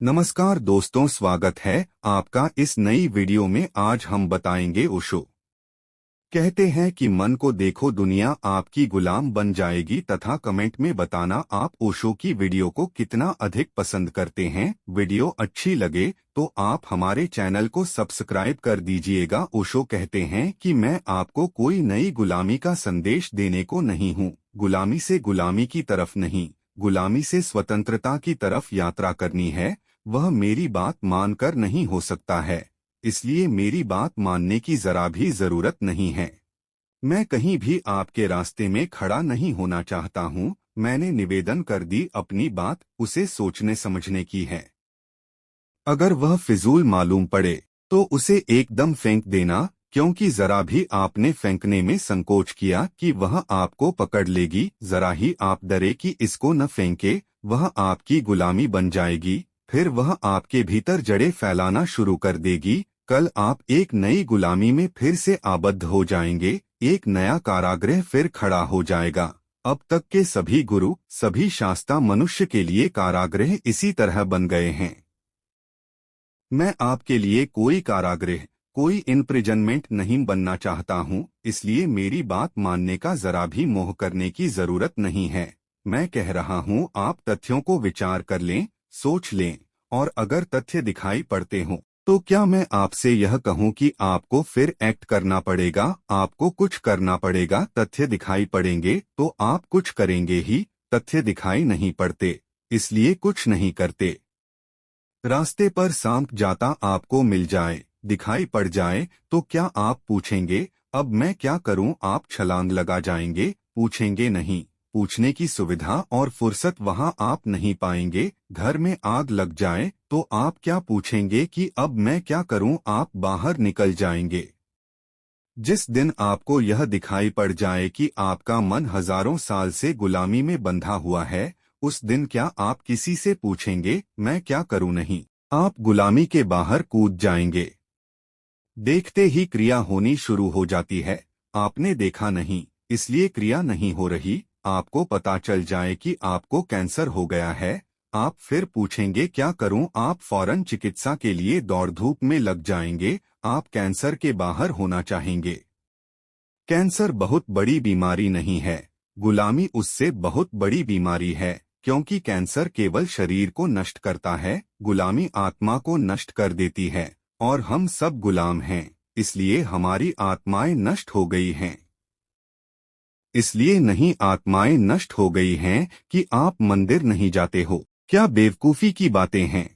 नमस्कार दोस्तों, स्वागत है आपका इस नई वीडियो में। आज हम बताएंगे ओशो कहते हैं कि मन को देखो दुनिया आपकी गुलाम बन जाएगी। तथा कमेंट में बताना आप ओशो की वीडियो को कितना अधिक पसंद करते हैं। वीडियो अच्छी लगे तो आप हमारे चैनल को सब्सक्राइब कर दीजिएगा। ओशो कहते हैं कि मैं आपको कोई नई गुलामी का संदेश देने को नहीं हूँ। गुलामी से गुलामी की तरफ नहीं, गुलामी से स्वतंत्रता की तरफ यात्रा करनी है। वह मेरी बात मानकर नहीं हो सकता है, इसलिए मेरी बात मानने की जरा भी जरूरत नहीं है। मैं कहीं भी आपके रास्ते में खड़ा नहीं होना चाहता हूँ। मैंने निवेदन कर दी अपनी बात, उसे सोचने समझने की है। अगर वह फिजूल मालूम पड़े तो उसे एकदम फेंक देना, क्योंकि जरा भी आपने फेंकने में संकोच किया कि वह आपको पकड़ लेगी। जरा ही आप डरे कि इसको न फेंके, वह आपकी गुलामी बन जाएगी। फिर वह आपके भीतर जड़ें फैलाना शुरू कर देगी। कल आप एक नई गुलामी में फिर से आबद्ध हो जाएंगे। एक नया कारागृह फिर खड़ा हो जाएगा। अब तक के सभी गुरु, सभी शास्त्र मनुष्य के लिए कारागृह इसी तरह बन गए हैं। मैं आपके लिए कोई कारागृह, कोई इम्प्रिजनमेंट नहीं बनना चाहता हूँ, इसलिए मेरी बात मानने का जरा भी मोह करने की जरूरत नहीं है। मैं कह रहा हूँ आप तथ्यों को विचार कर लें, सोच लें, और अगर तथ्य दिखाई पड़ते हों तो क्या मैं आपसे यह कहूँ कि आपको फिर एक्ट करना पड़ेगा, आपको कुछ करना पड़ेगा। तथ्य दिखाई पड़ेंगे तो आप कुछ करेंगे ही। तथ्य दिखाई नहीं पड़ते इसलिए कुछ नहीं करते। रास्ते पर सांप जाता आपको मिल जाए, दिखाई पड़ जाए, तो क्या आप पूछेंगे अब मैं क्या करूं? आप छलांग लगा जाएंगे? पूछेंगे नहीं। पूछने की सुविधा और फुर्सत वहां आप नहीं पाएंगे। घर में आग लग जाए तो आप क्या पूछेंगे कि अब मैं क्या करूं? आप बाहर निकल जाएंगे। जिस दिन आपको यह दिखाई पड़ जाए कि आपका मन हजारों साल से गुलामी में बंधा हुआ है, उस दिन क्या आप किसी से पूछेंगे मैं क्या करूं? नहीं, आप गुलामी के बाहर कूद जाएंगे। देखते ही क्रिया होनी शुरू हो जाती है। आपने देखा नहीं, इसलिए क्रिया नहीं हो रही। आपको पता चल जाए कि आपको कैंसर हो गया है, आप फिर पूछेंगे क्या करूं? आप फौरन चिकित्सा के लिए दौड़ धूप में लग जाएंगे। आप कैंसर के बाहर होना चाहेंगे। कैंसर बहुत बड़ी बीमारी नहीं है, गुलामी उससे बहुत बड़ी बीमारी है। क्योंकि कैंसर केवल शरीर को नष्ट करता है, गुलामी आत्मा को नष्ट कर देती है। और हम सब गुलाम हैं, इसलिए हमारी आत्माएं नष्ट हो गई हैं। इसलिए नहीं आत्माएं नष्ट हो गई हैं कि आप मंदिर नहीं जाते हो। क्या बेवकूफी की बातें हैं।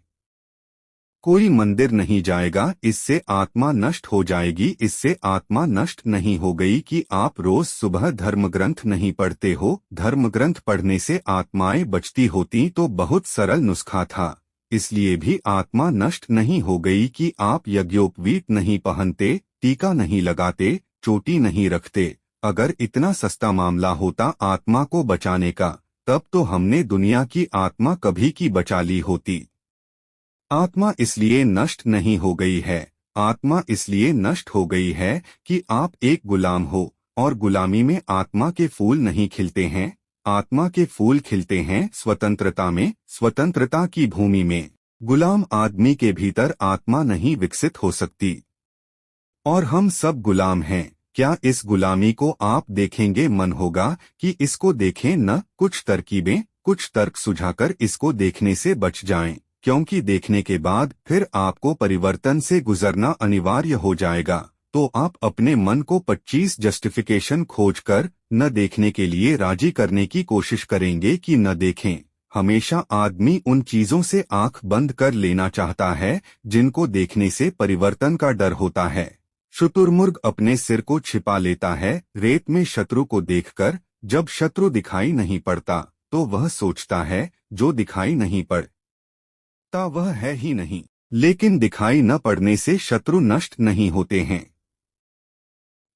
कोई मंदिर नहीं जाएगा, इससे आत्मा नष्ट हो जाएगी। इससे आत्मा नष्ट नहीं हो गई कि आप रोज सुबह धर्म ग्रंथ नहीं पढ़ते हो। धर्म ग्रंथ पढ़ने से आत्माएं बचती होती तो बहुत सरल नुस्खा था। इसलिए भी आत्मा नष्ट नहीं हो गई कि आप यज्ञोपवीत नहीं पहनते, टीका नहीं लगाते, चोटी नहीं रखते। अगर इतना सस्ता मामला होता आत्मा को बचाने का, तब तो हमने दुनिया की आत्मा कभी की बचा ली होती। आत्मा इसलिए नष्ट नहीं हो गई है, आत्मा इसलिए नष्ट हो गई है कि आप एक गुलाम हो, और गुलामी में आत्मा के फूल नहीं खिलते हैं। आत्मा के फूल खिलते हैं स्वतंत्रता में, स्वतंत्रता की भूमि में। गुलाम आदमी के भीतर आत्मा नहीं विकसित हो सकती। और हम सब गुलाम हैं। क्या इस गुलामी को आप देखेंगे? मन होगा कि इसको देखें न। कुछ तरकीबें, कुछ तर्क सुझाकर इसको देखने से बच जाएं, क्योंकि देखने के बाद फिर आपको परिवर्तन से गुजरना अनिवार्य हो जाएगा। तो आप अपने मन को 25 जस्टिफिकेशन खोजकर न देखने के लिए राजी करने की कोशिश करेंगे कि न देखें। हमेशा आदमी उन चीजों से आंख बंद कर लेना चाहता है जिनको देखने से परिवर्तन का डर होता है। शुतुरमुर्ग अपने सिर को छिपा लेता है रेत में शत्रु को देखकर। जब शत्रु दिखाई नहीं पड़ता तो वह सोचता है जो दिखाई नहीं पड़ता वह है ही नहीं। लेकिन दिखाई न पड़ने से शत्रु नष्ट नहीं होते हैं।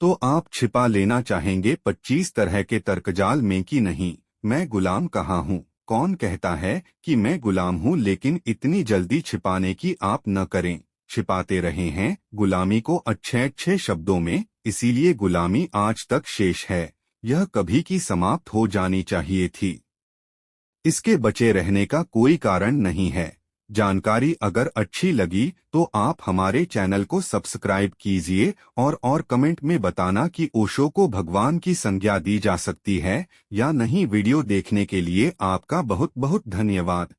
तो आप छिपा लेना चाहेंगे 25 तरह के तर्कजाल में कि नहीं, मैं गुलाम कहाँ हूँ। कौन कहता है कि मैं गुलाम हूँ? लेकिन इतनी जल्दी छिपाने की आप न करें। छिपाते रहे हैं गुलामी को अच्छे अच्छे शब्दों में, इसीलिए गुलामी आज तक शेष है। यह कभी की समाप्त हो जानी चाहिए थी। इसके बचे रहने का कोई कारण नहीं है। जानकारी अगर अच्छी लगी तो आप हमारे चैनल को सब्सक्राइब कीजिए और कमेंट में बताना कि ओशो को भगवान की संज्ञा दी जा सकती है या नहीं। वीडियो देखने के लिए आपका बहुत बहुत धन्यवाद।